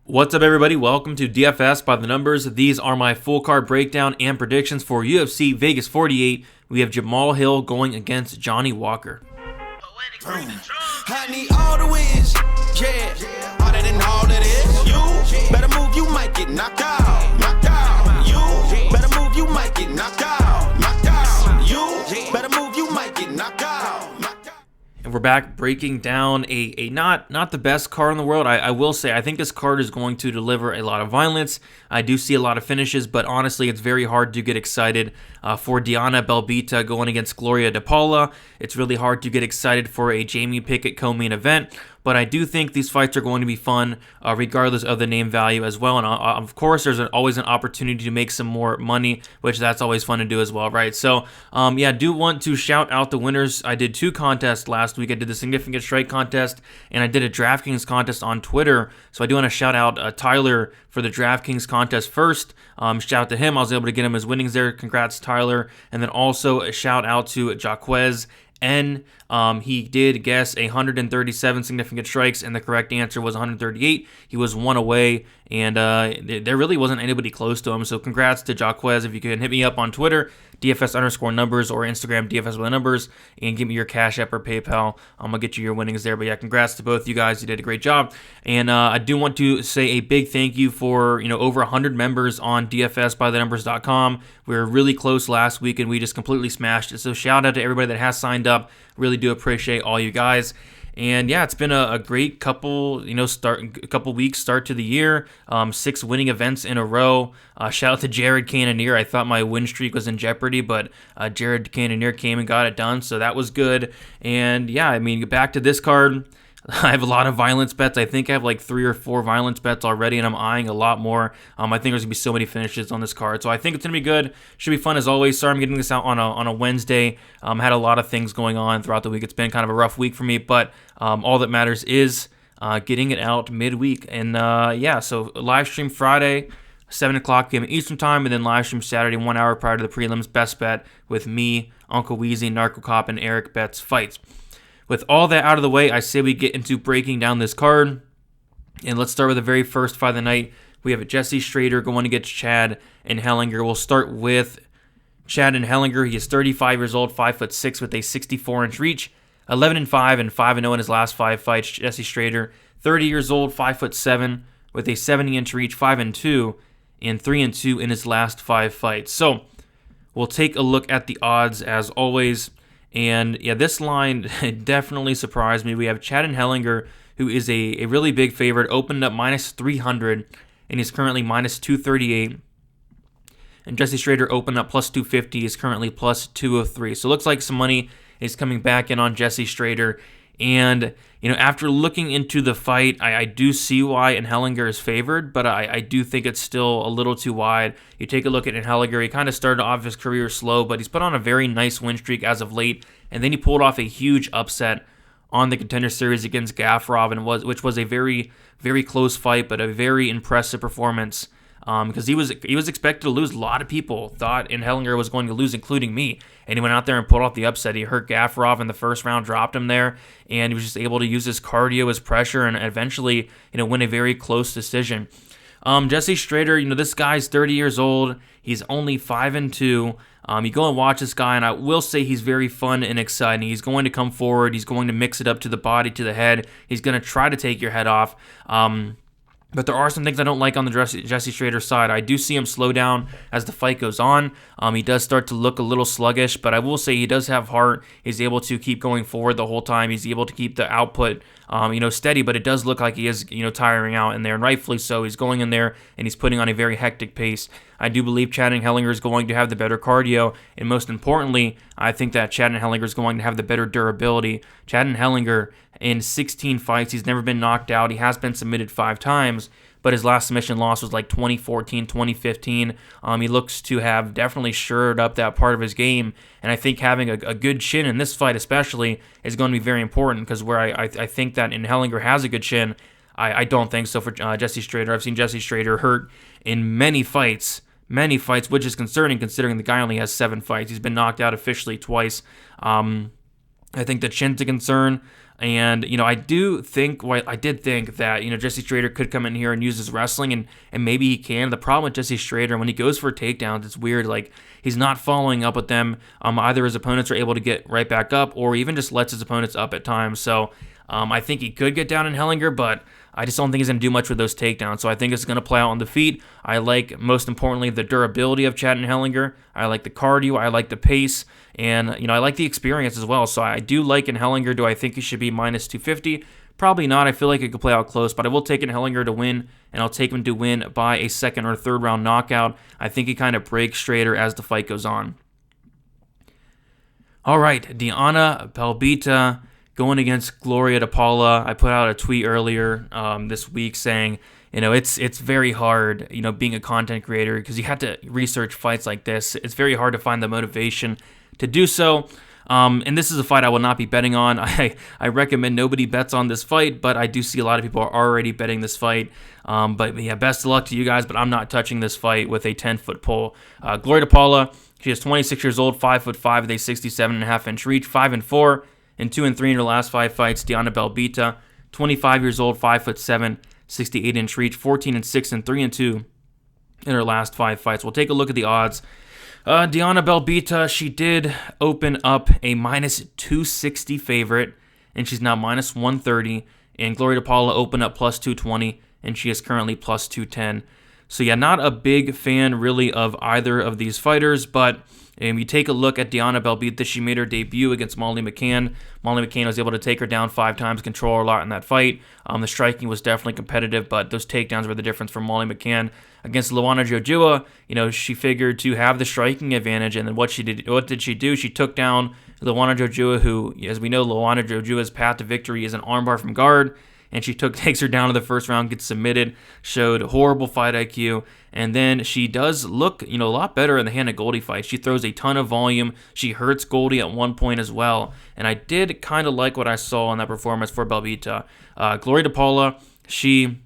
What's up, everybody? Welcome to DFS by the Numbers. These are my full card breakdown and predictions for UFC Vegas 48. We have Jamahal Hill going against Johnny Walker. I need all the wins, yeah. Harder than all that is. You better move, you might get knocked out. Knocked out. You better move, you might get knocked out. Knocked out. You better move, you might get knocked out. Knocked out. And we're back breaking down a not the best card in the world. I will say I think this card is going to deliver a lot of violence. I do see a lot of finishes, but honestly, it's very hard to get excited for Diana Belbita going against Gloria de Paula. It's really hard to get excited for a Jaimie Pickett co-main event. But I do think these fights are going to be fun, regardless of the name value as well. And of course, there's always an opportunity to make some more money, which that's always fun to do as well, right? So, yeah, I do want to shout out the winners. I did 2 contests last week. I did the Significant Strike contest, and I did a DraftKings contest on Twitter. So I do want to shout out Tyler for the DraftKings contest first. Shout out to him. I was able to get him his winnings there. Congrats, Tyler. And then also a shout out to Joaquin. And he did guess 137 significant strikes, and the correct answer was 138. He was one away, and there really wasn't anybody close to him. So congrats to Joaquin. If you can hit me up on Twitter, DFS_numbers, or Instagram, DFS with the numbers, and give me your Cashapp or PayPal. I'm going to get you your winnings there. But yeah, congrats to both of you guys. You did a great job. And I do want to say a big thank you for over 100 members on DFSbythenumbers.com. We were really close last week, and we just completely smashed it. So shout out to everybody that has signed up. Really do appreciate all you guys. And yeah, it's been a great couple weeks start to the year. 6 winning events in a row. Shout out to Jared Cannonier. I thought my win streak was in jeopardy, but Jared Cannonier came and got it done, so that was good. And yeah, I mean, back to this card. I have a lot of violence bets. I think I have like 3 or 4 violence bets already, and I'm eyeing a lot more. I think there's going to be so many finishes on this card. So I think it's going to be good. Should be fun as always. Sorry I'm getting this out on a Wednesday. Had a lot of things going on throughout the week. It's been kind of a rough week for me, but all that matters is getting it out midweek. And yeah, so live stream Friday, 7 o'clock p.m. Eastern Time, and then live stream Saturday, 1 hour prior to the prelims. Best bet with me, Uncle Weezy, Narco Cop, and Eric Betts fights. With all that out of the way, I say we get into breaking down this card. And let's start with the very first fight of the night. We have Jesse Strader going against Chad Anheliger. We'll start with Chad Anheliger. He is 35 years old, 5'6", with a 64-inch reach, 11-5 and 5-0 in his last 5 fights. Jesse Strader, 30 years old, 5'7", with a 70-inch reach, 5-2 and 3-2 in his last 5 fights. So we'll take a look at the odds as always. And yeah, this line definitely surprised me. We have Chad Anheliger, who is a really big favorite, opened up minus 300, and he's currently minus 238. And Jesse Strader opened up plus 250, is currently plus 203. So it looks like some money is coming back in on Jesse Strader. And, after looking into the fight, I do see why Anheliger is favored, but I do think it's still a little too wide. You take a look at Anheliger, he kind of started off his career slow, but he's put on a very nice win streak as of late, and then he pulled off a huge upset on the Contender Series against Gavrov, which was a very, very close fight, but a very impressive performance. Because he was expected to lose. A lot of people thought Anheliger was going to lose, including me. And he went out there and pulled off the upset. He hurt Gavrov in the first round, dropped him there, and he was just able to use his cardio, his pressure, and eventually, win a very close decision. Jesse Strader, this guy's 30 years old. He's only 5-2. You go and watch this guy, and I will say he's very fun and exciting. He's going to come forward. He's going to mix it up to the body, to the head. He's going to try to take your head off. But there are some things I don't like on the Jesse Strader side. I do see him slow down as the fight goes on. He does start to look a little sluggish, but I will say he does have heart. He's able to keep going forward the whole time. He's able to keep the output, steady, but it does look like he is, tiring out in there, and rightfully so. He's going in there, and he's putting on a very hectic pace. I do believe Chad Anheliger is going to have the better cardio, and most importantly, I think that Chad Anheliger is going to have the better durability. Chad Anheliger, in 16 fights, he's never been knocked out. He has been submitted 5 times, but his last submission loss was like 2014, 2015. He looks to have definitely shored up that part of his game, and I think having a good chin in this fight especially is going to be very important, because where I think that Anheliger has a good chin, I don't think so for Jesse Strader. I've seen Jesse Strader hurt in many fights, which is concerning considering the guy only has 7 fights. He's been knocked out officially twice. I think the chin's a concern. And, I did think that, Jesse Strader could come in here and use his wrestling, and maybe he can. The problem with Jesse Strader, when he goes for takedowns, it's weird. Like, he's not following up with them. Either his opponents are able to get right back up, or even just lets his opponents up at times. So I think he could get down Anheliger, but I just don't think he's going to do much with those takedowns. So I think it's going to play out on the feet. I like, most importantly, the durability of Chad Anheliger. I like the cardio. I like the pace. And, I like the experience as well. So I do like Anheliger. Do I think he should be minus 250? Probably not. I feel like it could play out close, but I will take Anheliger to win, and I'll take him to win by a second or third round knockout. I think he kind of breaks Strader as the fight goes on. All right, Diana Belbita going against Gloria to Paula. I put out a tweet earlier this week saying, it's very hard, being a content creator, because you have to research fights like this. It's very hard to find the motivation to do so. And this is a fight I will not be betting on. I recommend nobody bets on this fight, but I do see a lot of people are already betting this fight. But yeah, best of luck to you guys, but I'm not touching this fight with a 10-foot pole. Gloria to Paula, she is 26 years old, 5'5", with a 67.5-inch reach, 5-4, and 2-3 in her last 5 fights. Diana Belbita, 25 years old, 5'7", 68-inch reach, 14-6, and 3-2 in her last 5 fights. We'll take a look at the odds. Diana Belbita, she did open up a minus 260 favorite, and she's now minus 130. And Gloria Paula opened up plus 220, and she is currently plus 210. So yeah, not a big fan really of either of these fighters, but if you take a look at Diana Belbita, she made her debut against Molly McCann. Molly McCann was able to take her down 5 times, control her a lot in that fight. The striking was definitely competitive, but those takedowns were the difference for Molly McCann. Against Luana Jojua, she figured to have the striking advantage, and then what did she do? She took down Luana Jojua, who, as we know, Luana Jojua's path to victory is an armbar from guard, and she takes her down to the first round, gets submitted, showed horrible fight IQ, and then she does look, a lot better in the Hannah Goldie fight. She throws a ton of volume. She hurts Goldie at one point as well, and I did kind of like what I saw in that performance for Belbita. Gloria Paula, she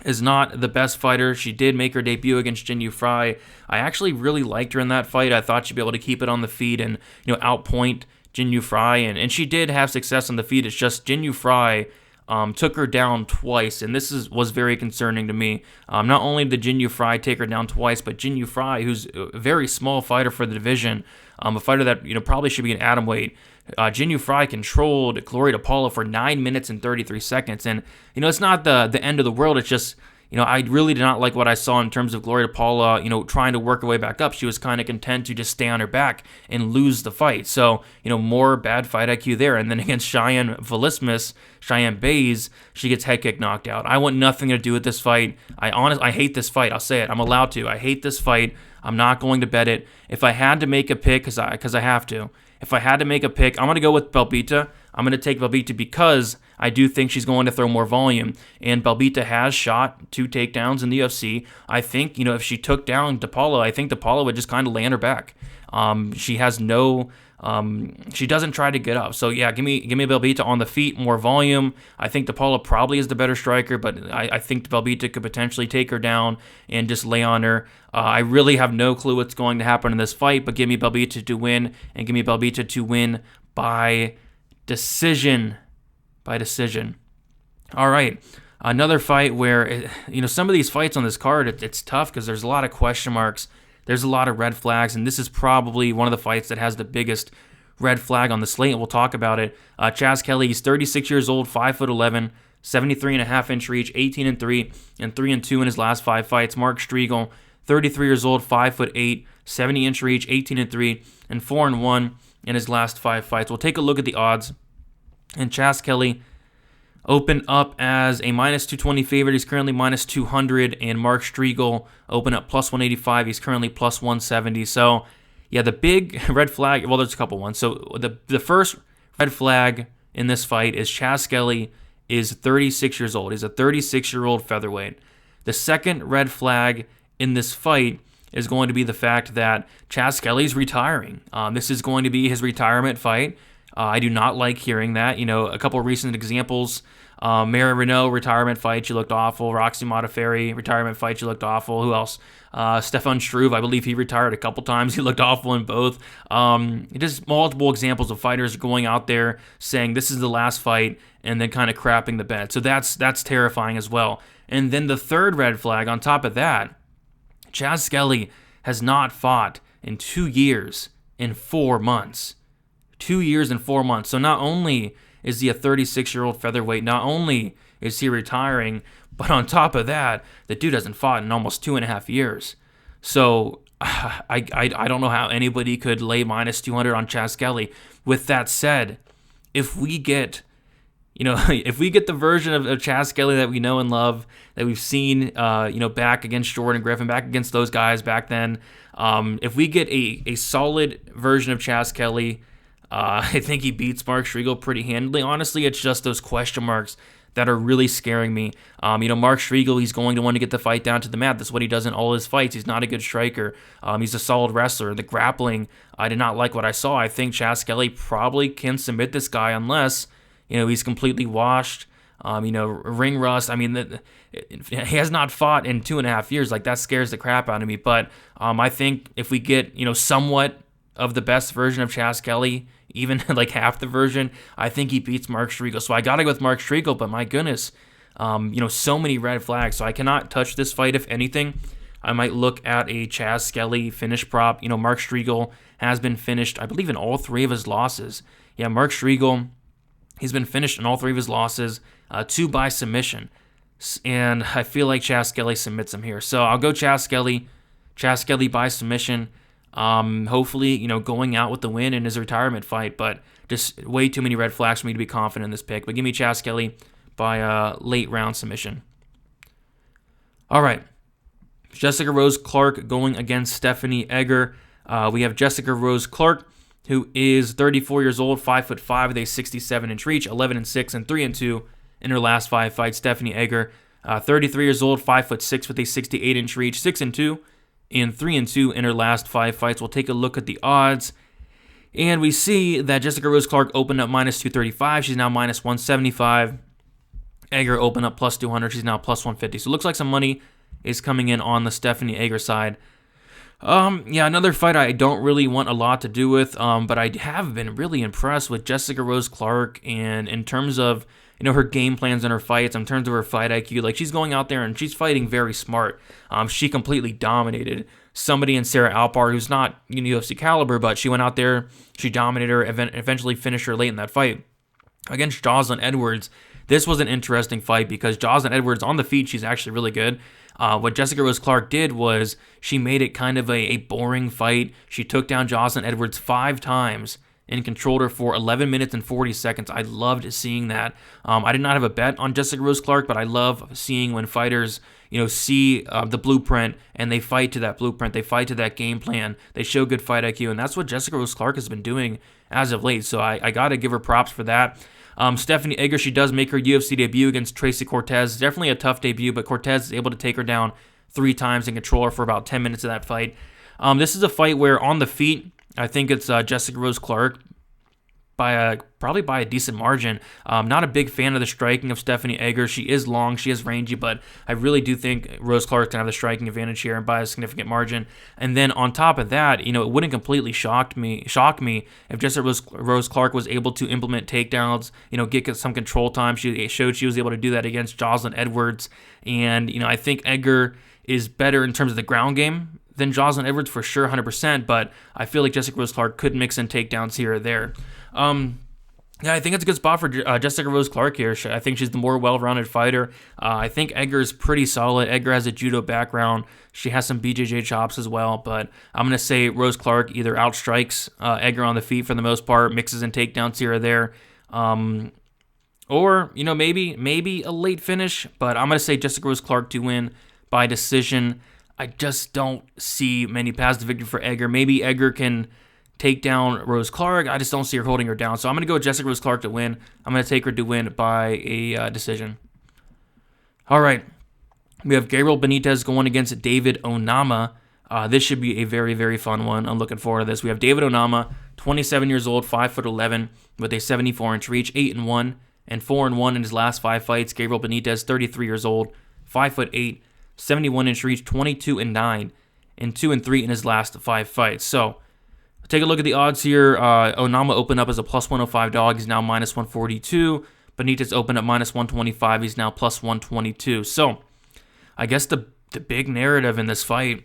is not the best fighter. She did make her debut against Jinh Fry. I actually really liked her in that fight. I thought she'd be able to keep it on the feet and, outpoint Jinh Fry, and she did have success on the feet. It's just Jinh Fry took her down twice, and this was very concerning to me. Not only did Jinh Fry take her down twice, but Jinh Fry, who's a very small fighter for the division, a fighter that probably should be an atomweight. Jinh Fry controlled Gloria Paula for 9 minutes and 33 seconds, and it's not the end of the world. It's just I really did not like what I saw in terms of Gloria Paula, trying to work her way back up. She was kind of content to just stay on her back and lose the fight. So, more bad fight IQ there. And then against Cheyenne Bays, she gets head kick knocked out. I want nothing to do with this fight. I hate this fight. I'll say it. I'm allowed to. I hate this fight. I'm not going to bet it. If I had to make a pick, because I have to, if I had to make a pick, I'm going to go with Belbita. I'm going to take Belbita because I do think she's going to throw more volume. And Belbita has shot 2 takedowns in the UFC. I think, if she took down DePaula, I think DePaula would just kind of land her back. She has no... she doesn't try to get up. So yeah, give me Belbita on the feet, more volume. I think DePaula probably is the better striker, but I think Belbita could potentially take her down and just lay on her. I really have no clue what's going to happen in this fight, but give me Belbita to win, and give me Belbita to win by decision. All right. Another fight where, some of these fights on this card, it's tough because there's a lot of question marks. There's a lot of red flags, and this is probably one of the fights that has the biggest red flag on the slate, and we'll talk about it. Chaz Kelly, he's 36 years old, 5'11", 73.5-inch reach, 18-3, and 3-2 in his last 5 fights. Mark Striegl, 33 years old, 5'8", 70-inch reach, 18-3, and 4-1 in his last 5 fights. We'll take a look at the odds. And Chaz Kelly opened up as a minus 220 favorite. He's currently minus 200. And Mark Striegl opened up plus 185. He's currently plus 170. So, yeah, the big red flag, well, there's a couple ones. So the first red flag in this fight is Chaz Kelly is 36 years old. He's a 36-year-old featherweight. The second red flag in this fight is going to be the fact that Chaz Kelly's retiring. This is going to be his retirement fight. I do not like hearing that. A couple of recent examples. Mary Renault, retirement fight, she looked awful. Roxy Modafferi, retirement fight, she looked awful. Who else? Stefan Struve, I believe he retired a couple times. He looked awful in both. Just multiple examples of fighters going out there saying this is the last fight and then kind of crapping the bed. So that's terrifying as well. And then the third red flag on top of that, Chaz Skelly has not fought in 2 years and 4 months. 2 years and 4 months. So not only is he a 36-year-old featherweight, not only is he retiring, but on top of that, the dude hasn't fought in almost 2.5 years. So I don't know how anybody could lay minus 200 on Chaz Skelly. With that said, if we get the version of Chaz Skelly that we know and love, that we've seen, back against Jordan Griffin, back against those guys back then, if we get a solid version of Chaz Skelly, I think he beats Mark Striegl pretty handily. Honestly, it's just those question marks that are really scaring me. Mark Striegl, he's going to want to get the fight down to the mat. That's what he does in all his fights. He's not a good striker. He's a solid wrestler. The grappling, I did not like what I saw. I think Chaz Skelly probably can submit this guy unless, he's completely washed. Ring rust. He has not fought in 2.5 years. Like, that scares the crap out of me. But I think if we get, somewhat of the best version of Chaz Skelly, even like half the version, I think he beats Mark Striegl. So I got to go with Mark Striegl, but my goodness, so many red flags. So I cannot touch this fight. If anything, I might look at a Chaz Skelly finish prop. Mark Striegl has been finished, I believe, in all 3 of his losses. Yeah, Mark Striegl, he's been finished in all 3 of his losses, 2 by submission. And I feel like Chaz Skelly submits him here. So I'll go Chaz Skelly by submission. Hopefully, going out with the win in his retirement fight, but just way too many red flags for me to be confident in this pick. But give me Chaz Skelly by late round submission. All right. Jessica Rose Clark going against Stephanie Egger. We have Jessica Rose Clark, who is 34 years old, 5'5", with a 67-inch reach, 11-6 and 3-2 in her last 5 fights. Stephanie Egger, 33 years old, 5'6", with a 68-inch reach, 6-2 and 3-2 in her last 5 fights. We'll take a look at the odds, and we see that Jessica Rose Clark opened up minus 235. She's now minus 175. Egger opened up plus 200. She's now plus 150. So it looks like some money is coming in on the Stephanie Egger side. Another fight I don't really want a lot to do with, but I have been really impressed with Jessica Rose Clark, and in terms of her game plans in her fights, in terms of her fight IQ, like, she's going out there and she's fighting very smart. She completely dominated somebody in Sarah Alpar who's not UFC caliber, but she went out there, she dominated her, eventually finished her late in that fight. Against Jocelyn Edwards, this was an interesting fight because Jocelyn Edwards on the feet, she's actually really good. What Jessica Rose Clark did was she made it kind of a boring fight. She took down Jocelyn Edwards 5 times and controlled her for 11 minutes and 40 seconds. I loved seeing that. I did not have a bet on Jessica Rose Clark, but I love seeing when fighters, see the blueprint and they fight to that blueprint. They fight to that game plan. They show good fight IQ, and that's what Jessica Rose Clark has been doing as of late. So I got to give her props for that. Stephanie Egger, she does make her UFC debut against Tracy Cortez. Definitely a tough debut, but Cortez is able to take her down 3 times and control her for about 10 minutes of that fight. This is a fight where on the feet, I think it's Jessica Rose Clark probably by a decent margin. Not a big fan of the striking of Stephanie Egger. She is long, she is rangy, but I really do think Rose Clark can have the striking advantage here and by a significant margin. And then on top of that, it wouldn't completely shock me if Jessica Rose Clark was able to implement takedowns, get some control time. She showed she was able to do that against Jocelyn Edwards. And, I think Egger is better in terms of the ground game than Jocelyn Edwards for sure, 100%, but I feel like Jessica Rose Clark could mix in takedowns here or there. I think it's a good spot for Jessica Rose Clark here. I think she's the more well-rounded fighter. I think Egger is pretty solid. Egger has a judo background. She has some BJJ chops as well, but I'm going to say Rose Clark either outstrikes Egger on the feet for the most part, mixes in takedowns here or there, or, maybe a late finish, but I'm going to say Jessica Rose Clark to win by decision. I just don't see many paths to victory for Egger. Maybe Egger can take down Rose Clark. I just don't see her holding her down. So I'm going to go with Jessica Rose Clark to win. I'm going to take her to win by a decision. All right. We have Gabriel Benitez going against David Onama. This should be a very, very fun one. I'm looking forward to this. We have David Onama, 27 years old, 5'11", with a 74-inch reach, 8-1 and 4-1 in his last 5 fights. Gabriel Benitez, 33 years old, 5'8", 71-inch reach, 22-9 and 2-3 in his last 5 fights. So take a look at the odds here. Onama opened up as a plus 105 dog. He's now minus 142. Benitez opened up minus 125. He's now plus 122. So I guess the big narrative in this fight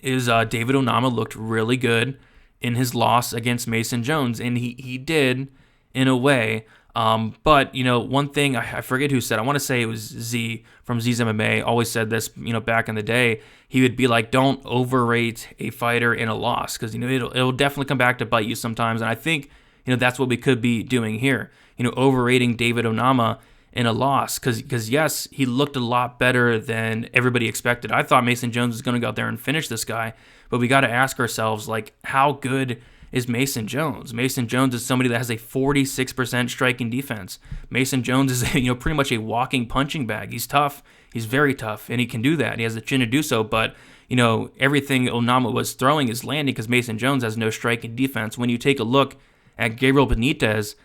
is David Onama looked really good in his loss against Mason Jones, and he did in a way. But, one thing, I forget who said, I want to say it was Z from Z's MMA, always said this, back in the day. He would be like, don't overrate a fighter in a loss, because, it'll definitely come back to bite you sometimes. And I think, that's what we could be doing here, overrating David Onama in a loss, because yes, he looked a lot better than everybody expected. I thought Mason Jones was going to go out there and finish this guy, but we got to ask ourselves, like, how good is Mason Jones? Mason Jones is somebody that has a 46% striking defense. Mason Jones is pretty much a walking punching bag. He's tough. He's very tough, and he can do that. He has the chin to do so, but everything Onama was throwing is landing because Mason Jones has no striking defense. When you take a look at Gabriel Benitez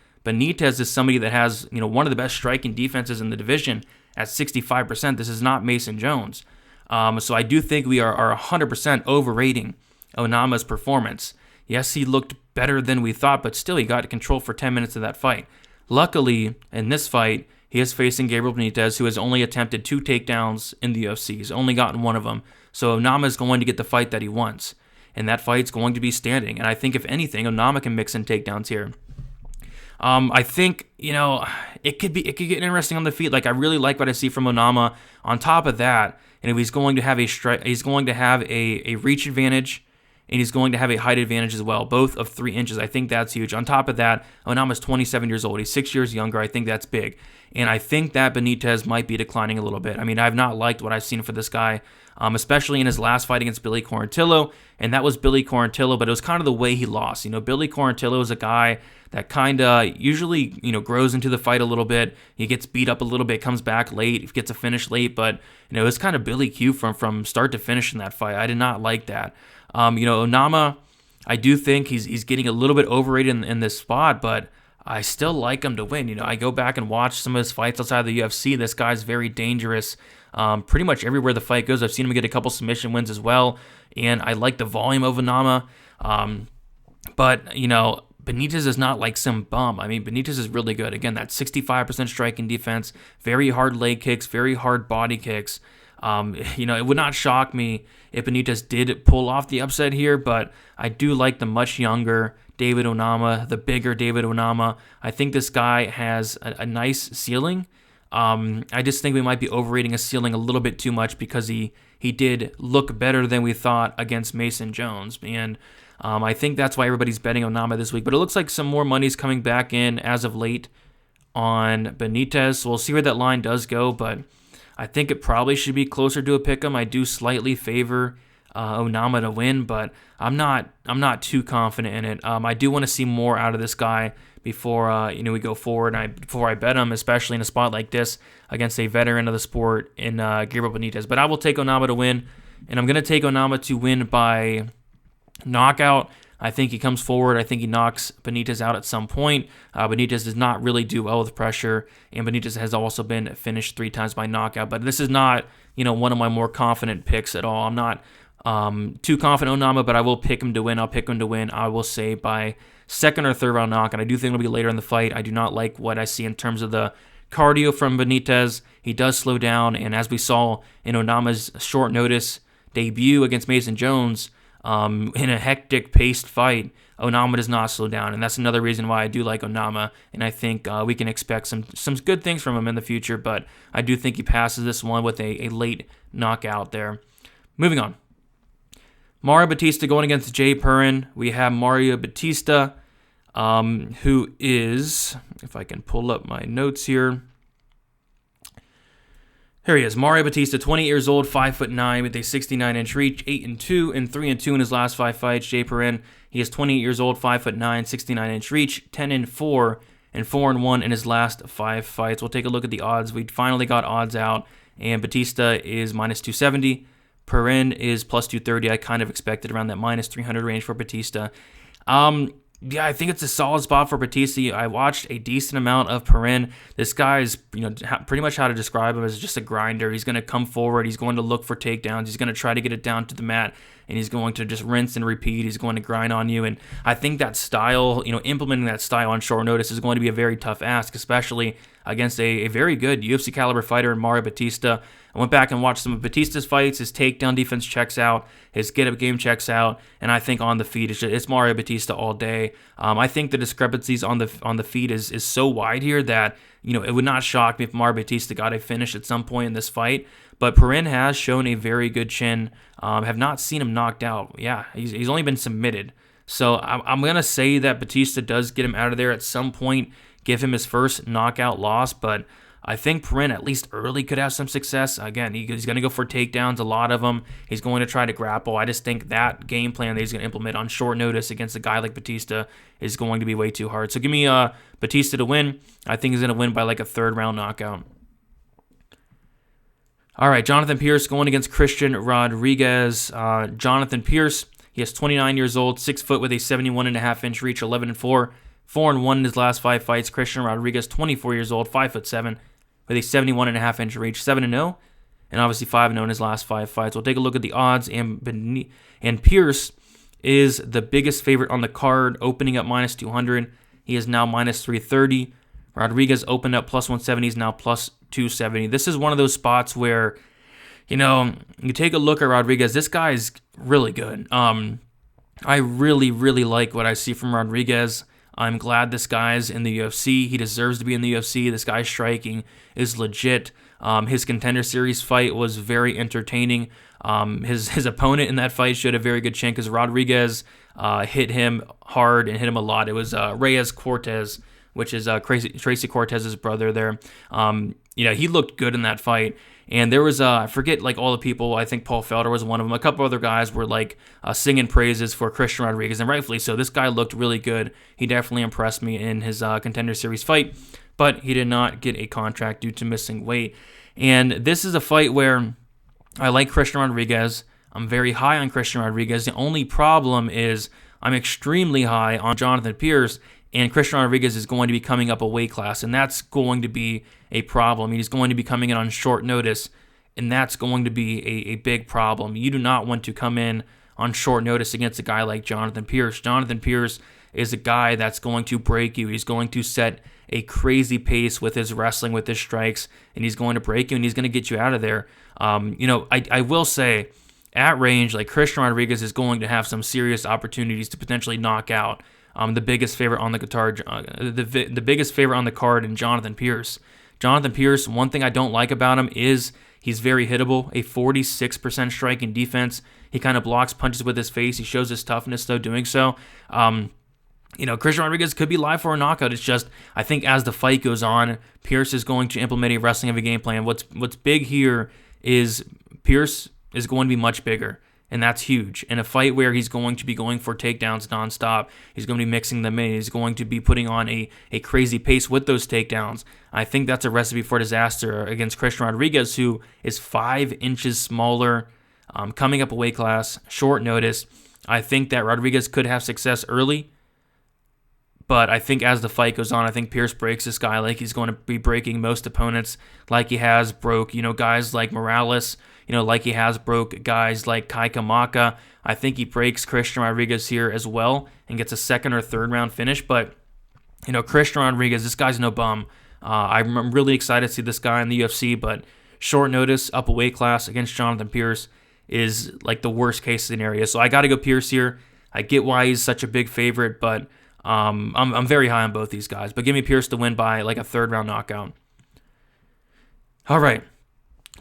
is somebody that has one of the best striking defenses in the division at 65%. This is not Mason Jones. So I do think we are 100% overrating Onama's performance. Yes, he looked better than we thought, but still he got control for 10 minutes of that fight. Luckily, in this fight, he is facing Gabriel Benitez, who has only attempted 2 takedowns in the UFC. He's only gotten one of them. So Onama is going to get the fight that he wants, and that fight's going to be standing. And I think, if anything, Onama can mix in takedowns here. I think, it could get interesting on the feet. Like, I really like what I see from Onama. On top of that, he's going to have a reach advantage, and he's going to have a height advantage as well, both of 3 inches. I think that's huge. On top of that, Onama's 27 years old. He's 6 years younger. I think that's big. And I think that Benitez might be declining a little bit. I mean, I've not liked what I've seen for this guy, especially in his last fight against Billy Quarantillo. And that was Billy Quarantillo, but it was kind of the way he lost. Billy Quarantillo is a guy that kind of usually, grows into the fight a little bit. He gets beat up a little bit, comes back late, gets a finish late. But, it's kind of Billy Q from start to finish in that fight. I did not like that. Onama, I do think he's getting a little bit overrated in this spot, but I still like him to win. I go back and watch some of his fights outside of the UFC. This guy's very dangerous. Pretty much everywhere the fight goes, I've seen him get a couple submission wins as well, and I like the volume of Onama. But Benitez is not like some bum. I mean, Benitez is really good. Again, that 65% striking defense, very hard leg kicks, very hard body kicks. It would not shock me if Benitez did pull off the upset here, but I do like the much younger David Onama, the bigger David Onama. I think this guy has a nice ceiling. I just think we might be overrating his ceiling a little bit too much because he did look better than we thought against Mason Jones. And I think that's why everybody's betting Onama this week. But it looks like some more money's coming back in as of late on Benitez. So we'll see where that line does go, but I think it probably should be closer to a pick'em. I do slightly favor Onama to win, but I'm not too confident in it. I do want to see more out of this guy before we go forward. Before I bet him, especially in a spot like this against a veteran of the sport in Gabriel Benitez. But I will take Onama to win, and I'm going to take Onama to win by knockout. I think he comes forward. I think he knocks Benitez out at some point. Benitez does not really do well with pressure, and Benitez has also been finished 3 times by knockout. But this is not, one of my more confident picks at all. I'm not too confident on Onama, but I will pick him to win. I'll pick him to win, I will say, by second or third round knock, and I do think it'll be later in the fight. I do not like what I see in terms of the cardio from Benitez. He does slow down, and as we saw in Onama's short notice debut against Mason Jones, in a hectic paced fight, Onama does not slow down, and that's another reason why I do like Onama, and I think we can expect some good things from him in the future, but I do think he passes this one with a late knockout there. Moving on. Mario Bautista going against Jay Perrin. We have Mario Bautista, who is, if I can pull up my notes here. Here he is, Mario Bautista, 20 years old, 5'9", with a 69-inch reach, 8-2 and 3-2 in his last 5 fights. Jay Perrin, he is 28 years old, 5'9", 69-inch reach, 10-4 and 4-1 in his last 5 fights. We'll take a look at the odds. We finally got odds out, and Bautista is minus 270. Perrin is plus 230. I kind of expected around that minus 300 range for Bautista. Yeah, I think it's a solid spot for Bautista. I watched a decent amount of Perrin. This guy is, pretty much how to describe him as just a grinder. He's going to come forward. He's going to look for takedowns. He's going to try to get it down to the mat, and he's going to just rinse and repeat. He's going to grind on you, and I think that style, implementing that style on short notice is going to be a very tough ask, especially against a very good UFC caliber fighter in Mario Bautista. I went back and watched some of Bautista's fights. His takedown defense checks out. His get-up game checks out. And I think on the feet, it's Mario Bautista all day. I think the discrepancies on the feet is so wide here that, it would not shock me if Mario Bautista got a finish at some point in this fight. But Perrin has shown a very good chin. Have not seen him knocked out. Yeah, he's only been submitted. So I'm going to say that Bautista does get him out of there at some point, give him his first knockout loss, but I think Perrin, at least early, could have some success. Again, he's going to go for takedowns, a lot of them. He's going to try to grapple. I just think that game plan that he's going to implement on short notice against a guy like Bautista is going to be way too hard. So give me Bautista to win. I think he's going to win by like a third-round knockout. All right, Jonathan Pearce going against Christian Rodriguez. Jonathan Pearce, he is 29 years old, 6 foot with a 71.5-inch reach, 11-4. 4-1 in his last 5 fights. Christian Rodriguez, 24 years old, 5'7", with a 71.5-inch reach, 7-0, and obviously 5-0 in his last 5 fights. We'll take a look at the odds, and Pearce is the biggest favorite on the card, opening up minus 200. He is now minus 330. Rodriguez opened up plus 170. He's now plus 270. This is one of those spots where, you take a look at Rodriguez. This guy is really good. I really, really like what I see from Rodriguez. I'm glad this guy's in the UFC. He deserves to be in the UFC. This guy's striking is legit. His Contender Series fight was very entertaining. His opponent in that fight showed a very good chin because Rodriguez hit him hard and hit him a lot. It was Reyes Cortez, which is Tracy Cortez's brother there. He looked good in that fight. And there was, I forget, all the people, I think Paul Felder was one of them. A couple other guys were, singing praises for Christian Rodriguez, and rightfully so. This guy looked really good. He definitely impressed me in his Contender Series fight, but he did not get a contract due to missing weight. And this is a fight where I like Christian Rodriguez. I'm very high on Christian Rodriguez. The only problem is I'm extremely high on Jonathan Pearce, and Christian Rodriguez is going to be coming up a weight class, and that's going to be a problem. He's going to be coming in on short notice, and that's going to be a big problem. You do not want to come in on short notice against a guy like Jonathan Pearce. Jonathan Pearce is a guy that's going to break you. He's going to set a crazy pace with his wrestling, with his strikes, and he's going to break you, and he's going to get you out of there. I will say, at range, Christian Rodriguez is going to have some serious opportunities to potentially knock out the biggest favorite on the card, the biggest favorite on the card, in Jonathan Pearce. Jonathan Pearce, one thing I don't like about him is he's very hittable, a 46% striking defense. He kind of blocks punches with his face. He shows his toughness, though, doing so. Christian Rodriguez could be live for a knockout. It's just, I think as the fight goes on, Pearce is going to implement a wrestling heavy game plan. What's big here is Pearce is going to be much bigger, and that's huge. In a fight where he's going to be going for takedowns nonstop, he's going to be mixing them in, he's going to be putting on a crazy pace with those takedowns. I think that's a recipe for disaster against Christian Rodriguez, who is 5 inches smaller, coming up a weight class, short notice. I think that Rodriguez could have success early, but I think as the fight goes on, I think Pearce breaks this guy like he's going to be breaking most opponents, like he has broke, guys like Morales, like he has broke guys like Kai Kamaka. I think he breaks Christian Rodriguez here as well and gets a second or third round finish. But, Christian Rodriguez, this guy's no bum. I'm really excited to see this guy in the UFC, but short notice, up a weight class against Jonathan Pearce is the worst case scenario. So I got to go Pearce here. I get why he's such a big favorite, but I'm very high on both these guys. But give me Pearce to win by a third round knockout. All right.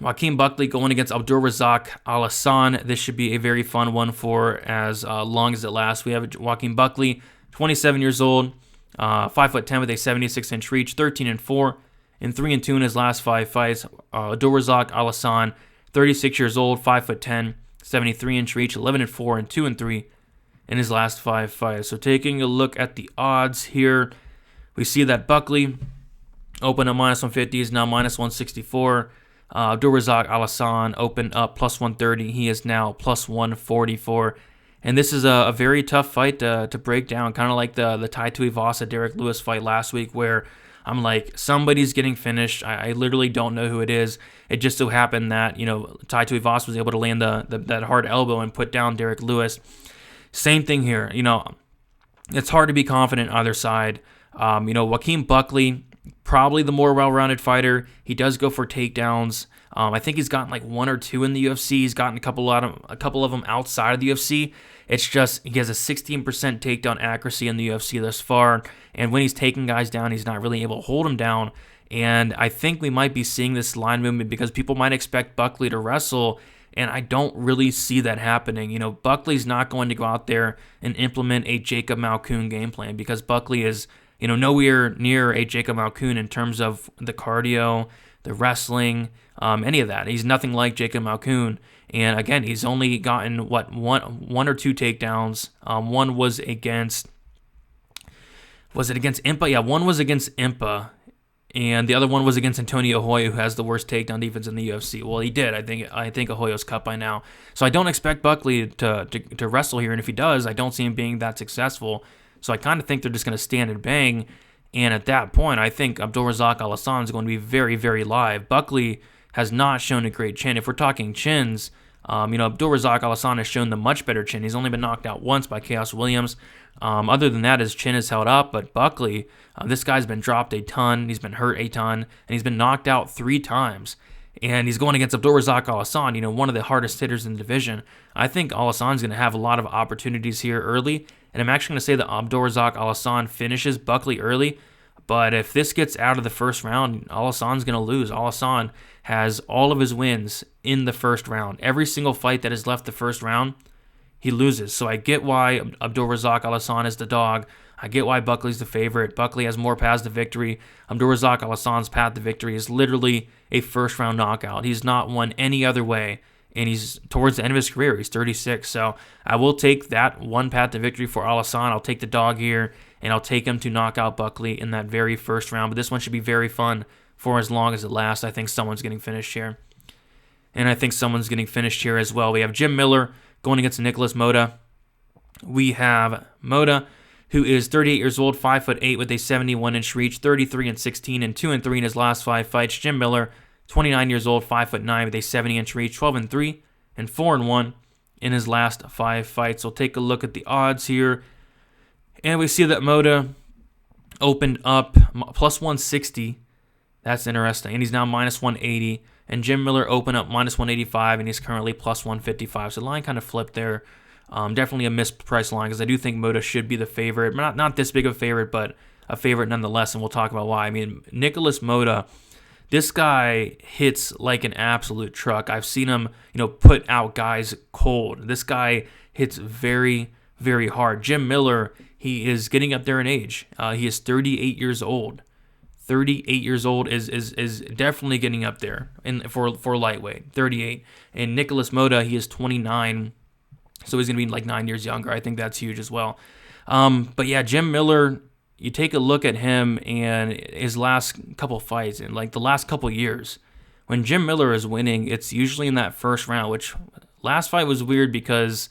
Joaquin Buckley going against Abdul Razak Alhassan. This should be a very fun one for as long as it lasts. We have Joaquin Buckley, 27 years old, 5'10" with a 76-inch reach, 13-4, and 3-2 in his last 5 fights. Abdul Razak Alhassan, 36 years old, 5'10", 73-inch reach, 11-4, and 2-3 in his last 5 fights. So taking a look at the odds here, we see that Buckley opened at minus 150, is now minus 164. Razak Alhassan opened up plus 130. He is now plus 144. And this is a very tough fight to break down, kind of like the Tai Tuivasa Derek Lewis fight last week, where I'm like, somebody's getting finished. I literally don't know who it is. It just so happened that, Tai Tuivasa was able to land that hard elbow and put down Derek Lewis. Same thing here. It's hard to be confident either side. Joaquin Buckley, probably the more well-rounded fighter. He does go for takedowns. I think he's gotten like 1 or 2 in the UFC. He's gotten a couple of them outside of the UFC. It's just he has a 16% takedown accuracy in the UFC thus far, and when he's taking guys down, he's not really able to hold them down. And I think we might be seeing this line movement because people might expect Buckley to wrestle, and I don't really see that happening. Buckley's not going to go out there and implement a Jacob Malkoun game plan because Buckley is nowhere near a Jacob Malkoun in terms of the cardio, the wrestling, any of that. He's nothing like Jacob Malkoun. And again, he's only gotten one or 2 takedowns. One was against Impa? Yeah, one was against Impa, and the other one was against Antonio Hoya, who has the worst takedown defense in the UFC. Well, he did. I think Hoya's cut by now. So I don't expect Buckley to wrestle here, and if he does, I don't see him being that successful. So I kind of think they're just going to stand and bang. And at that point, I think Abdul Razak Alhassan is going to be very, very live. Buckley has not shown a great chin. If we're talking chins, Abdul Razak Alhassan has shown the much better chin. He's only been knocked out once by Chaos Williams. Other than that, his chin is held up. But Buckley, this guy's been dropped a ton. He's been hurt a ton. And he's been knocked out 3 times. And he's going against Abdul Razak Alhassan, one of the hardest hitters in the division. I think Alhassan's going to have a lot of opportunities here early. And I'm actually going to say that Abdul Razak Alhassan finishes Buckley early. But if this gets out of the first round, Alhassan's going to lose. Alhassan has all of his wins in the first round. Every single fight that has left the first round, he loses. So I get why Abdul Razak Alhassan is the dog. I get why Buckley's the favorite. Buckley has more paths to victory. Abdul Razak Alhassan's path to victory is literally a first-round knockout. He's not won any other way, and he's towards the end of his career. He's 36, so I will take that one path to victory for Alhassan. I'll take the dog here, and I'll take him to knock out Buckley in that very first round. But this one should be very fun for as long as it lasts. I think someone's getting finished here. And I think someone's getting finished here as well. We have Jim Miller going against Nikolas Motta. We have Motta, who is 38 years old, 5'8", with a 71-inch reach, 33-16, and 2-3 in his last 5 fights. Jim Miller, 29 years old, 5'9", with a 70-inch reach, 12-3, and 4-1 in his last 5 fights. So take a look at the odds here. And we see that Motta opened up plus 160. That's interesting. And he's now minus 180. And Jim Miller opened up minus 185, and he's currently plus 155. So the line kind of flipped there. Definitely a mispriced line because I do think Motta should be the favorite. Not this big of a favorite, but a favorite nonetheless, and we'll talk about why. I mean, Nikolas Motta, this guy hits like an absolute truck. I've seen him, put out guys cold. This guy hits very, very hard. Jim Miller, he is getting up there in age. He is 38 years old. 38 years old is definitely getting up there for lightweight. 38. And Nikolas Motta, he is 29. So he's going to be like 9 years younger. I think that's huge as well. But yeah, Jim Miller, you take a look at him and his last couple fights and like the last couple years, when Jim Miller is winning, it's usually in that first round, which last fight was weird because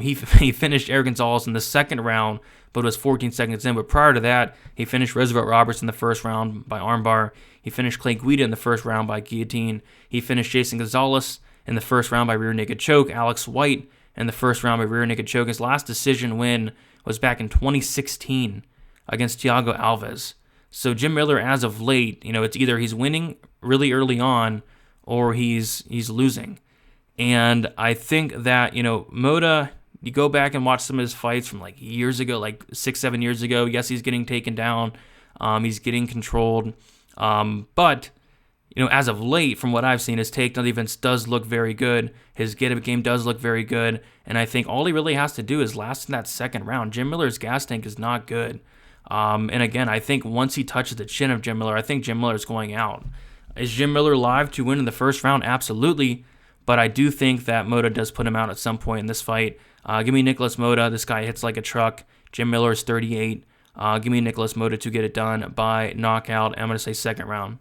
he finished Eric Gonzalez in the second round, but it was 14 seconds in. But prior to that, he finished Roosevelt Roberts in the first round by armbar. He finished Clay Guida in the first round by guillotine. He finished Jason Gonzalez in the first round by rear naked choke. Alex White in the first round by rear naked choke. His last decision win was back in 2016 against Thiago Alves. So Jim Miller, as of late, it's either he's winning really early on or he's losing. And I think that, Motta, you go back and watch some of his fights from like years ago, like 6-7 years ago. Yes, he's getting taken down. He's getting controlled. But as of late, from what I've seen, his takedown defense does look very good. His get-up game does look very good. And I think all he really has to do is last in that second round. Jim Miller's gas tank is not good. And again, I think once he touches the chin of Jim Miller, I think Jim Miller is going out. Is Jim Miller live to win in the first round? Absolutely. But I do think that Motta does put him out at some point in this fight. Give me Nikolas Motta. This guy hits like a truck. Jim Miller is 38. Give me Nikolas Motta to get it done by knockout. I'm going to say second round.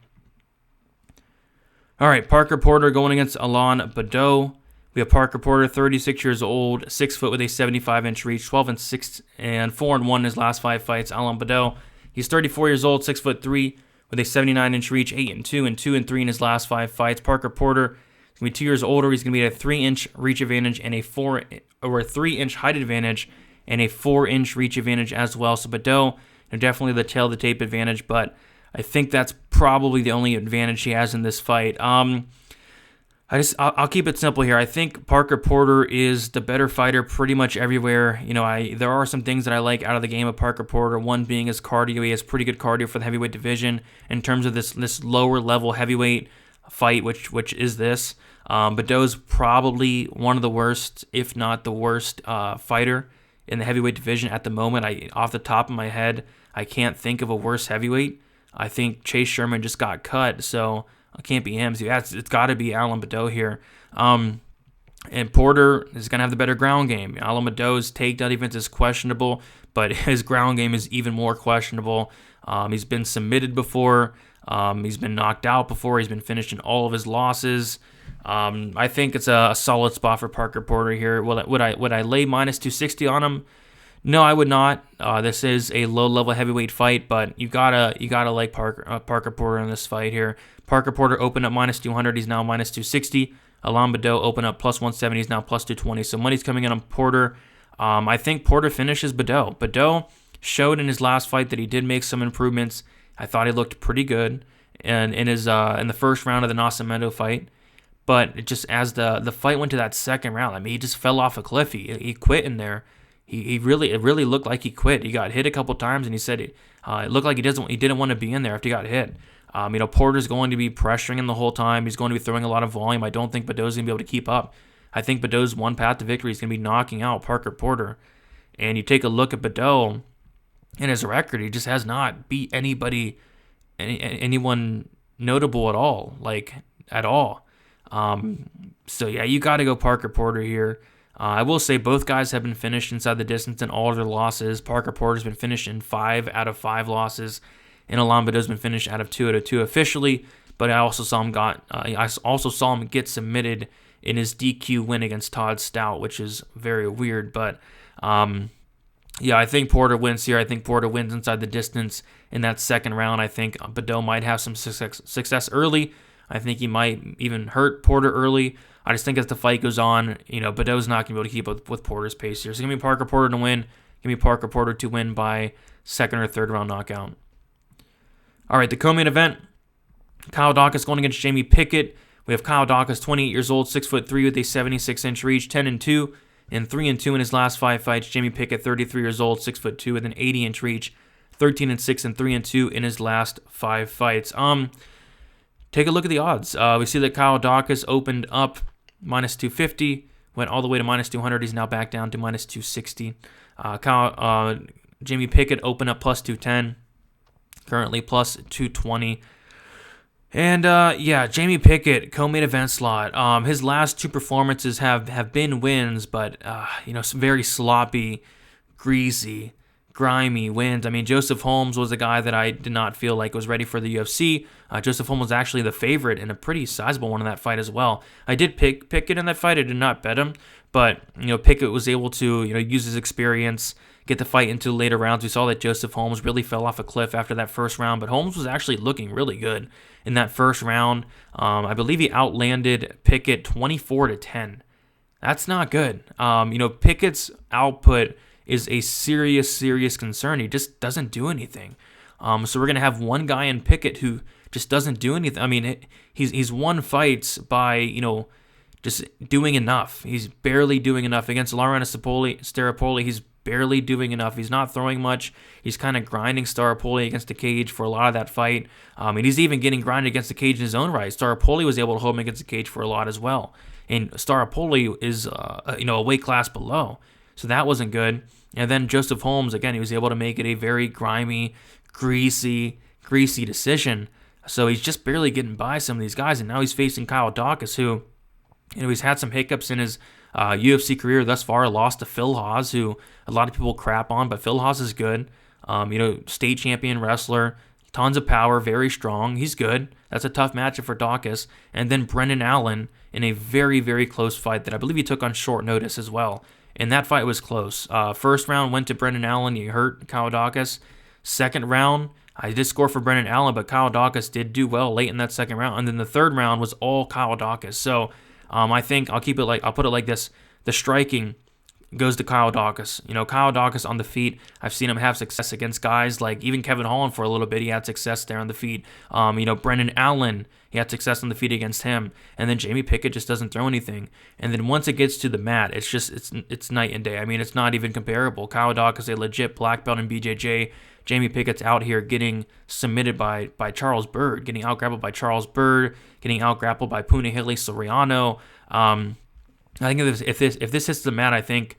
All right, Parker Porter going against Alain Baudot. We have Parker Porter, 36 years old, 6 foot with a 75-inch reach, 12-6 and 4-1 in his last 5 fights. Alain Baudot, he's 34 years old, 6'3" with a 79-inch reach, 8-2 and 2-3 in his last 5 fights. Parker Porter is going to be 2 years older. He's going to be at a 3-inch reach advantage and a 3-inch height advantage and a 4-inch reach advantage as well. So Baudot, definitely the tail of the tape advantage, but I think that's probably the only advantage he has in this fight. I'll keep it simple here. I think Parker Porter is the better fighter pretty much everywhere. There are some things that I like out of the game of Parker Porter. One being his cardio. He has pretty good cardio for the heavyweight division in terms of this lower level heavyweight fight, which is this. Baudot's probably one of the worst, if not the worst, fighter in the heavyweight division at the moment. Off the top of my head, I can't think of a worse heavyweight. I think Chase Sherman just got cut, so it can't be him. So it's got to be Alain Baudot here. And Porter is going to have the better ground game. Alain Baudot's takedown defense is questionable, but his ground game is even more questionable. He's been submitted before. He's been knocked out before. He's been finished in all of his losses. I think it's a solid spot for Parker Porter here. Would I lay minus 260 on him? No, I would not. This is a low-level heavyweight fight, but you gotta like Parker Porter in this fight here. Parker Porter opened up minus 200. He's now minus 260. Alain Baudot opened up plus 170. He's now plus 220. So money's coming in on Porter. I think Porter finishes Baudot. Baudot showed in his last fight that he did make some improvements. I thought he looked pretty good in the first round of the Nascimento fight. But it just as the fight went to that second round, he just fell off a cliff. He quit in there. It really looked like he quit. He got hit a couple times, and he said it looked like he didn't want to be in there after he got hit. Porter's going to be pressuring him the whole time. He's going to be throwing a lot of volume. I don't think Baudot's going to be able to keep up. I think Baudot's one path to victory is going to be knocking out Parker Porter. And you take a look at Baudot and his record, he just has not beat anyone notable at all, at all. So yeah, you got to go Parker Porter here. I will say both guys have been finished inside the distance in all of their losses. Parker Porter's been finished in 5 out of 5 losses, and Alain Baudot's been finished out of 2 out of 2 officially. But I also saw him get submitted in his DQ win against Todd Stout, which is very weird. But yeah, I think Porter wins here. I think Porter wins inside the distance in that second round. I think Baudot might have some success early. I think he might even hurt Porter early. I just think as the fight goes on, Baudot's not going to be able to keep up with Porter's pace here. So give me Parker Porter to win. Give me Parker Porter to win by second or third round knockout. All right, the co-main event. Kyle Daukaus going against Jamie Pickett. We have Kyle Daukaus, 28 years old, 6'3" with a 76-inch reach, 10-2 and 3-2 in his last 5 fights. Jamie Pickett, 33 years old, 6'2" with an 80-inch reach, 13-6 and 3-2 in his last 5 fights. Take a look at the odds. We see that Kyle Daukaus opened up minus 250, went all the way to minus 200. He's now back down to minus 260. Jamie Pickett opened up plus 210, currently plus 220. And yeah, Jamie Pickett, co-main event slot. His last 2 performances have been wins, but some very sloppy, greasy, grimy wins. Joseph Holmes was a guy that I did not feel like was ready for the UFC. Joseph Holmes was actually the favorite and a pretty sizable one in that fight as well. I did pick Pickett in that fight. I did not bet him, but Pickett was able to use his experience, get the fight into later rounds. We saw that Joseph Holmes really fell off a cliff after that first round, but Holmes was actually looking really good in that first round. I believe he outlanded Pickett 24-10. That's not good. Pickett's output is a serious concern. He just doesn't do anything. So we're going to have one guy in Pickett who just doesn't do anything. He's won fights by, just doing enough. He's barely doing enough. Against Laurent Staropoli, he's barely doing enough. He's not throwing much. He's kind of grinding Staropoli against the cage for a lot of that fight. And he's even getting grinded against the cage in his own right. Staropoli was able to hold him against the cage for a lot as well. And Staropoli is, a weight class below. So that wasn't good. And then Joseph Holmes, again, he was able to make it a very grimy, greasy decision. So he's just barely getting by some of these guys. And now he's facing Kyle Daukaus, who, he's had some hiccups in his UFC career thus far. Lost to Phil Haas, who a lot of people crap on, but Phil Haas is good. State champion wrestler, tons of power, very strong. He's good. That's a tough matchup for Daukaus. And then Brendan Allen in a very, very close fight that I believe he took on short notice as well. And that fight was close. First round went to Brendan Allen. He hurt Kyle Daukaus. Second round, I did score for Brendan Allen, but Kyle Daukaus did do well late in that second round. And then the third round was all Kyle Daukaus. So I think I'll put it like this. The striking goes to Kyle Daukaus. Kyle Daukaus on the feet, I've seen him have success against guys like even Kevin Holland for a little bit. He had success there on the feet. Brendan Allen, he had success on the feet against him. And then Jamie Pickett just doesn't throw anything. And then once it gets to the mat, it's night and day. I mean, it's not even comparable. Kyle Daukaus, a legit black belt in BJJ. Jamie Pickett's out here getting submitted by Charles Byrd, getting out-grappled by Charles Byrd, getting out-grappled by Punahele Soriano. I think if this hits the mat, I think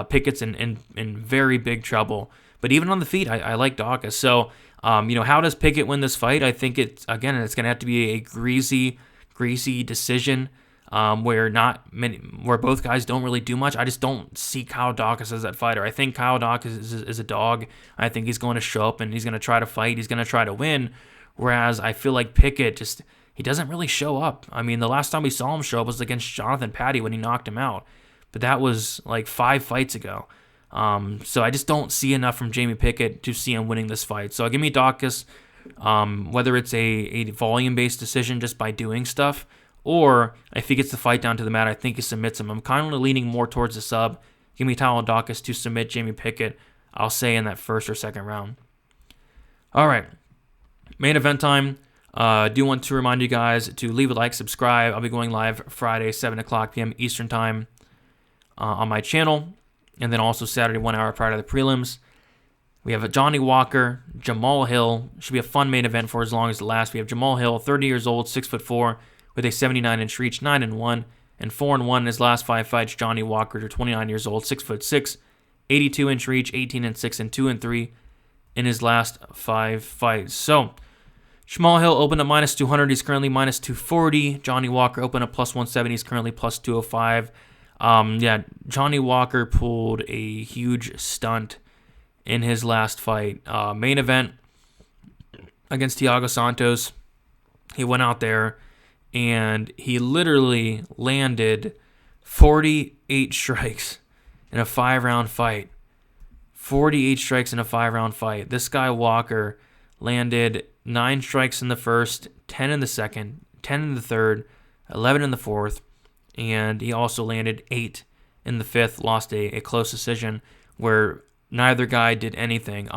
Pickett's in very big trouble. But even on the feet, I like Daukaus. So, how does Pickett win this fight? I think it's going to have to be a greasy decision where both guys don't really do much. I just don't see Kyle Daukaus as that fighter. I think Kyle Daukaus is a dog. I think he's going to show up and he's going to try to fight. He's going to try to win. Whereas I feel like Pickett he doesn't really show up. I mean, the last time we saw him show up was against Jonathan Patty when he knocked him out. But that was like 5 fights ago. So I just don't see enough from Jamie Pickett to see him winning this fight. So give me Daukaus, whether it's a volume-based decision just by doing stuff, or if he gets the fight down to the mat, I think he submits him. I'm kind of leaning more towards the sub. Give me Kyle Daukaus to submit Jamie Pickett, I'll say in that first or second round. All right, main event time. Do want to remind you guys to leave a like, subscribe. I'll be going live Friday, 7 o'clock p.m. Eastern Time on my channel. And then also Saturday, 1 hour prior to the prelims. We have a Johnny Walker, Jamahal Hill. Should be a fun main event for as long as it lasts. We have Jamahal Hill, 30 years old, 6'4", with a 79-inch reach, 9-1, and 4-1 in his last 5 fights. Johnny Walker, 29 years old, 6'6", 82-inch reach, 18-6, and 2-3 in his last 5 fights. So, Jamahal Hill opened up minus 200. He's currently minus 240. Johnny Walker opened up plus 170. He's currently plus 205. Johnny Walker pulled a huge stunt in his last fight. Main event against Thiago Santos. He went out there and he literally landed 48 strikes in a 5-round fight. 48 strikes in a 5-round fight. This guy Walker landed 9 strikes in the first, 10 in the second, 10 in the third, 11 in the fourth, and he also landed 8 in the fifth, lost a close decision where neither guy did anything.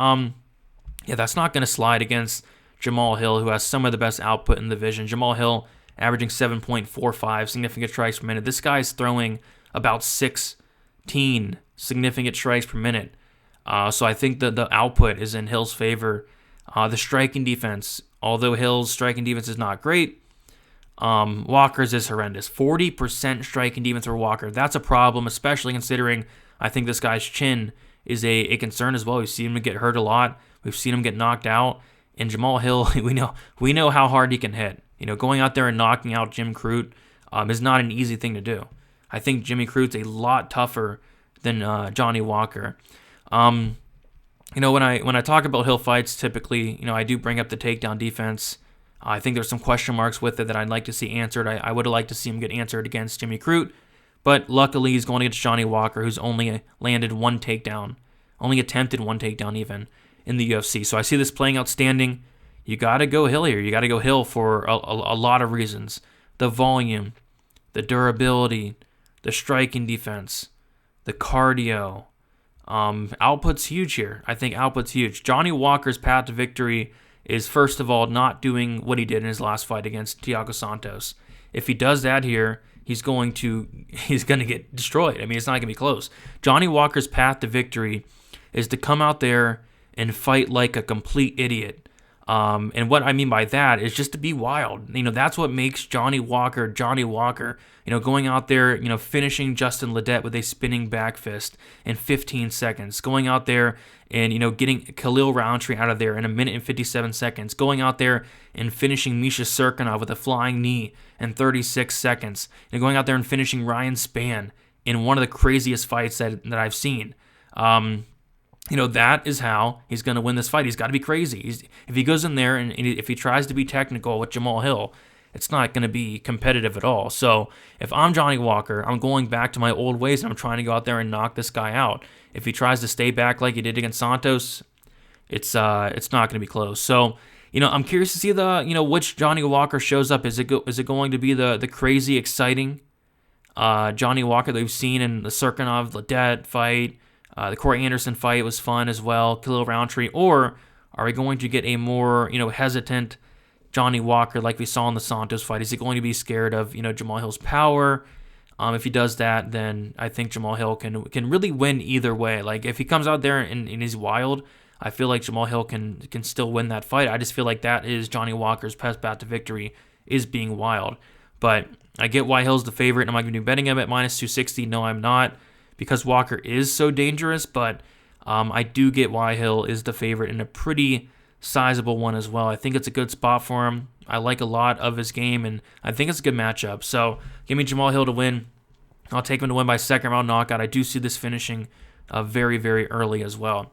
That's not going to slide against Jamahal Hill, who has some of the best output in the division. Jamahal Hill averaging 7.45 significant strikes per minute. This guy's throwing about 16 significant strikes per minute. So I think that the output is in Hill's favor. The striking defense, although Hill's striking defense is not great, Walker's is horrendous. 40% striking defense for Walker. That's a problem, especially considering I think this guy's chin is a concern as well. We've seen him get hurt a lot. We've seen him get knocked out. And Jamahal Hill, we know how hard he can hit. Going out there and knocking out Jim Crute is not an easy thing to do. I think Jimmy Crute's a lot tougher than Johnny Walker. When I talk about Hill fights, typically, I do bring up the takedown defense. I think there's some question marks with it that I'd like to see answered. I would have liked to see him get answered against Jimmy Crute, but luckily he's going against Johnny Walker, who's only landed 1 takedown, only attempted 1 takedown even in the UFC. So I see this playing outstanding. You got to go Hill here. You got to go Hill for a lot of reasons. The volume, the durability, the striking defense, the cardio. Output's huge here. I think output's huge. Johnny Walker's path to victory is, first of all, not doing what he did in his last fight against Thiago Santos. If he does that here, he's going to get destroyed. I mean, it's not going to be close. Johnny Walker's path to victory is to come out there and fight like a complete idiot. And what I mean by that is just to be wild. That's what makes Johnny Walker, going out there, finishing Justin Ledet with a spinning back fist in 15 seconds, going out there and, getting Khalil Roundtree out of there in 1 minute and 57 seconds, going out there and finishing Misha Serkinov with a flying knee in 36 seconds, and going out there and finishing Ryan Spann in one of the craziest fights that I've seen. that is how he's going to win this fight. He's got to be crazy. If he goes in there and if he tries to be technical with Jamahal Hill, it's not going to be competitive at all. So if I'm Johnny Walker, I'm going back to my old ways and I'm trying to go out there and knock this guy out. If he tries to stay back like he did against Santos, it's not going to be close. So, I'm curious to see which Johnny Walker shows up. Is it going to be the crazy, exciting Johnny Walker that we've seen in the Serkinov Ledet fight? The Corey Anderson fight was fun as well, Khalil Roundtree. Or are we going to get a more, hesitant Johnny Walker like we saw in the Santos fight? Is he going to be scared of, Jamahal Hill's power? If he does that, then I think Jamahal Hill can really win either way. Like, if he comes out there and he's wild, I feel like Jamahal Hill can still win that fight. I just feel like that is Johnny Walker's best path to victory, is being wild. But I get why Hill's the favorite. Am I going to be betting him at minus 260? No, I'm not, because Walker is so dangerous. But I do get why Hill is the favorite in a pretty sizable one as well. I think it's a good spot for him. I like a lot of his game, and I think it's a good matchup. So give me Jamahal Hill to win. I'll take him to win by second round knockout. I do see this finishing very, very early as well.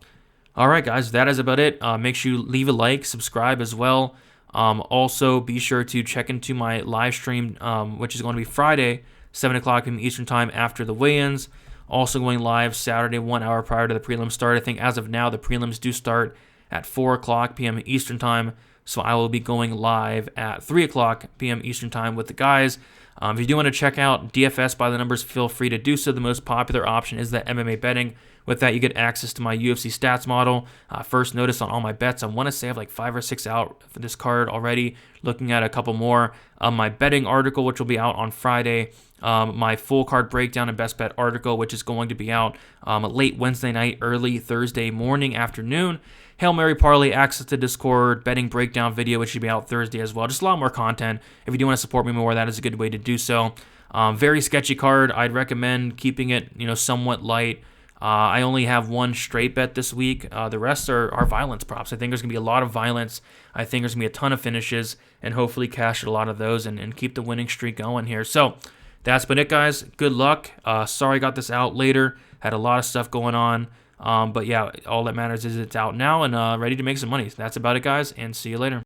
All right, guys, that is about it. Make sure you leave a like, subscribe as well. Also, be sure to check into my live stream, which is going to be Friday, 7 o'clock p.m. Eastern Time after the weigh-ins. Also going live Saturday, 1 hour prior to the prelims start. I think as of now, the prelims do start at 4 o'clock p.m. Eastern Time. So I will be going live at 3 o'clock p.m. Eastern Time with the guys. If you do want to check out DFS by the numbers, feel free to do so. The most popular option is the MMA betting. With that, you get access to my UFC stats model. First notice on all my bets. I want to say I have like 5 or 6 out for this card already. Looking at a couple more. My betting article, which will be out on Friday. My full card breakdown and best bet article, which is going to be out late Wednesday night, early Thursday morning, afternoon. Hail Mary Parlay, access to Discord, betting breakdown video, which should be out Thursday as well. Just a lot more content. If you do want to support me more, that is a good way to do so. Very sketchy card. I'd recommend keeping it, somewhat light. I only have one straight bet this week. The rest are violence props. I think there's going to be a lot of violence. I think there's going to be a ton of finishes, and hopefully cash a lot of those and keep the winning streak going here. So that's been it, guys. Good luck. Sorry I got this out later. Had a lot of stuff going on. But yeah, all that matters is it's out now and ready to make some money. That's about it, guys, and see you later.